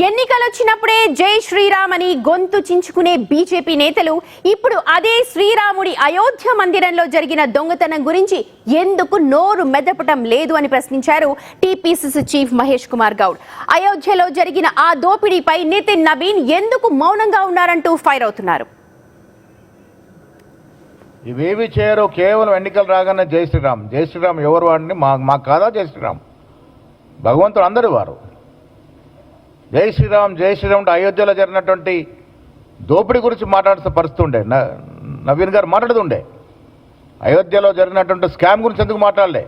ఎన్నికలొచ్చినప్పుడే జై శ్రీరామ్ అని గొంతు చించుకునే బీజేపీ నేతలు ఇప్పుడు అదే శ్రీరాముడి అయోధ్య మందిరంలో జరిగిన దొంగతనం గురించి ఎందుకు నోరు మెదపటం లేదు అని ప్రశ్నించారు టీపీసీసీ చీఫ్ మహేష్ కుమార్ గౌడ్. అయోధ్యలో జరిగిన ఆ దోపిడీపై నితిన్ నవీన్ ఎందుకు మౌనంగా ఉన్నారంటూ ఫైర్ అవుతున్నారు. ఇవేవి చేయరు, కేవలం ఎన్నికలు రాగానే జై శ్రీరామ్. జై శ్రీరామ్ ఎవరు వాడిని మాకు కాదా జై శ్రీరామ్? భగవంతుడు అందరి వారు. జై శ్రీరామ్ జై శ్రీరామ్ అంటే అయోధ్యలో జరిగినటువంటి దోపిడీ గురించి మాట్లాడాల్సిన పరిస్థితి ఉండే. నవీన్ గారు మాట్లాడుతుండే. అయోధ్యలో జరిగినటువంటి స్కామ్ గురించి ఎందుకు మాట్లాడలే?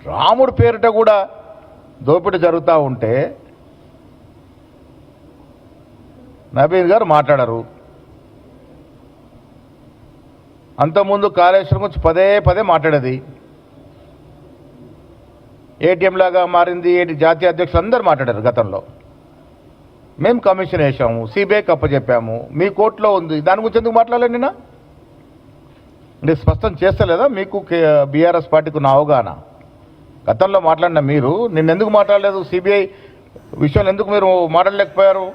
రాముడి పేరిట కూడా దోపిడీ జరుగుతూ ఉంటే నవీన్ గారు మాట్లాడరు. అంతకుముందు కాళేశ్వరం గురించి పదే పదే మాట్లాడేది. ఏటీఎం లాగా మారింది, జాతీయ అధ్యక్షులు అందరూ మాట్లాడారు గతంలో. మేము కమిషన్ వేసాము, సిబిఐకి అప్పచెప్పాము, మీ కోర్టులో ఉంది, దాని గురించి ఎందుకు మాట్లాడలేదు? నేను స్పష్టం చేస్తలేదా మీకు బీఆర్ఎస్ పార్టీకి ఉన్న అవగాహన? గతంలో మాట్లాడిన మీరు నిన్నెందుకు మాట్లాడలేదు? సిబిఐ విషయంలో ఎందుకు మీరు మాట్లాడలేకపోయారు?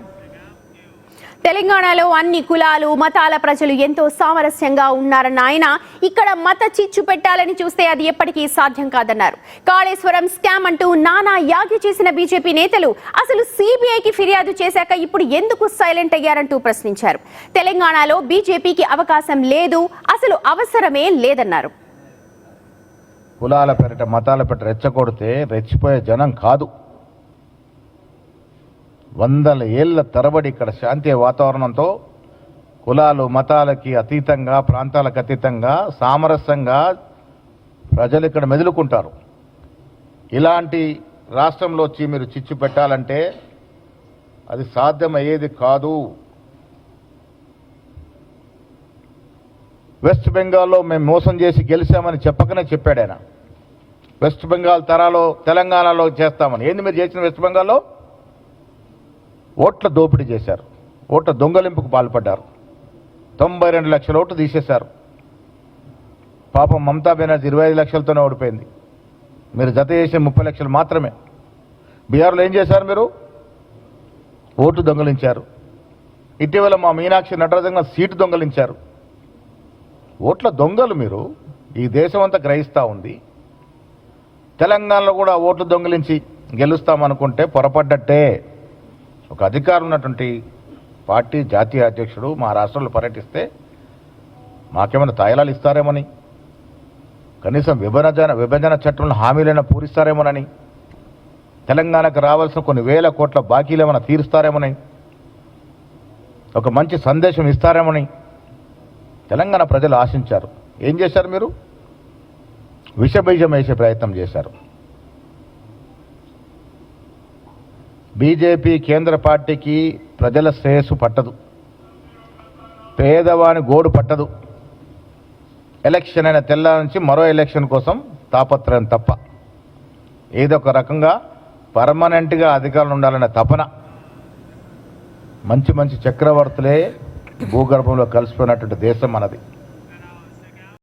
తెలంగాణలో అన్ని కులాలు మతాల ప్రజలు ఎంతో సామరస్యంగా ఉన్నారన్న ఆయన ఇక్కడ మత చిచ్చు పెట్టాలని చూస్తే అది ఎప్పటికీ సాధ్యం కాదన్నారు. కాళేశ్వరం స్కామ్ అంటూ నానా యాగి చేసిన బీజేపీ నేతలు అసలు సిబిఐకి ఫిర్యాదు చేశాక ఇప్పుడు ఎందుకు సైలెంట్ అయ్యారంటూ ప్రశ్నించారు. తెలంగాణలో బీజేపీకి అవకాశం లేదు, అసలు అవసరమే లేదన్నారు. కులాల పేరిట మతాల పేరిట రెచ్చగొడితే రెచ్చిపోయే జనం కాదు. వందల ఏళ్ల తరబడి ఇక్కడ శాంతి వాతావరణంతో కులాలు మతాలకి అతీతంగా, ప్రాంతాలకు అతీతంగా సామరస్యంగా ప్రజలు ఇక్కడ మెదులుకుంటారు. ఇలాంటి రాష్ట్రంలో వచ్చి మీరు చిచ్చు పెట్టాలంటే అది సాధ్యమయ్యేది కాదు. వెస్ట్ బెంగాల్లో మేము మోసం చేసి గెలిచామని చెప్పకనే చెప్పాడు ఆయన. వెస్ట్ బెంగాల్ తరాలో తెలంగాణలో చేస్తామని. ఏంది మీరు చేసిన? వెస్ట్ బెంగాల్లో ఓట్ల దోపిడీ చేశారు, ఓట్ల దొంగలింపుకు పాల్పడ్డారు. 92 లక్షల ఓట్లు తీసేశారు. పాపం మమతా బెనర్జీ 25 లక్షలతోనే ఓడిపోయింది. మీరు జత చేసే 30 లక్షలు మాత్రమే. బీహార్లో ఏం చేశారు? మీరు ఓటు దొంగలించారు. ఇటీవల మా మీనాక్షి నటరాజన్ సీటు దొంగలించారు. ఓట్ల దొంగలు మీరు. ఈ దేశం అంతా గ్రహిస్తూ ఉంది. తెలంగాణలో కూడా ఓట్లు దొంగలించి గెలుస్తామనుకుంటే పొరపడ్డట్టే. ఒక అధికారం ఉన్నటువంటి పార్టీ జాతీయ అధ్యక్షుడు మా రాష్ట్రంలో పర్యటిస్తే మాకేమైనా తాయిలాలు ఇస్తారేమని, కనీసం విభజన చట్టంలో హామీలైనా పూరిస్తారేమోనని, తెలంగాణకు రావాల్సిన కొన్ని వేల కోట్ల బాకీలేమైనా తీరుస్తారేమని, ఒక మంచి సందేశం ఇస్తారేమని తెలంగాణ ప్రజలు ఆశించారు. ఏం చేశారు? మీరు విషబీజం వేసే ప్రయత్నం చేశారు. బీజేపీ కేంద్ర పార్టీకి ప్రజల శ్రేయస్సు పట్టదు, పేదవాని గోడు పట్టదు. ఎలక్షన్ అయిన తెల్ల నుంచి మరో ఎలక్షన్ కోసం తాపత్రయం తప్ప. ఏదో ఒక రకంగా పర్మనెంట్గా అధికారులు ఉండాలనే తపన. మంచి మంచి చక్రవర్తులే భూగర్భంలో కలిసిపోయినటువంటి దేశం మనది.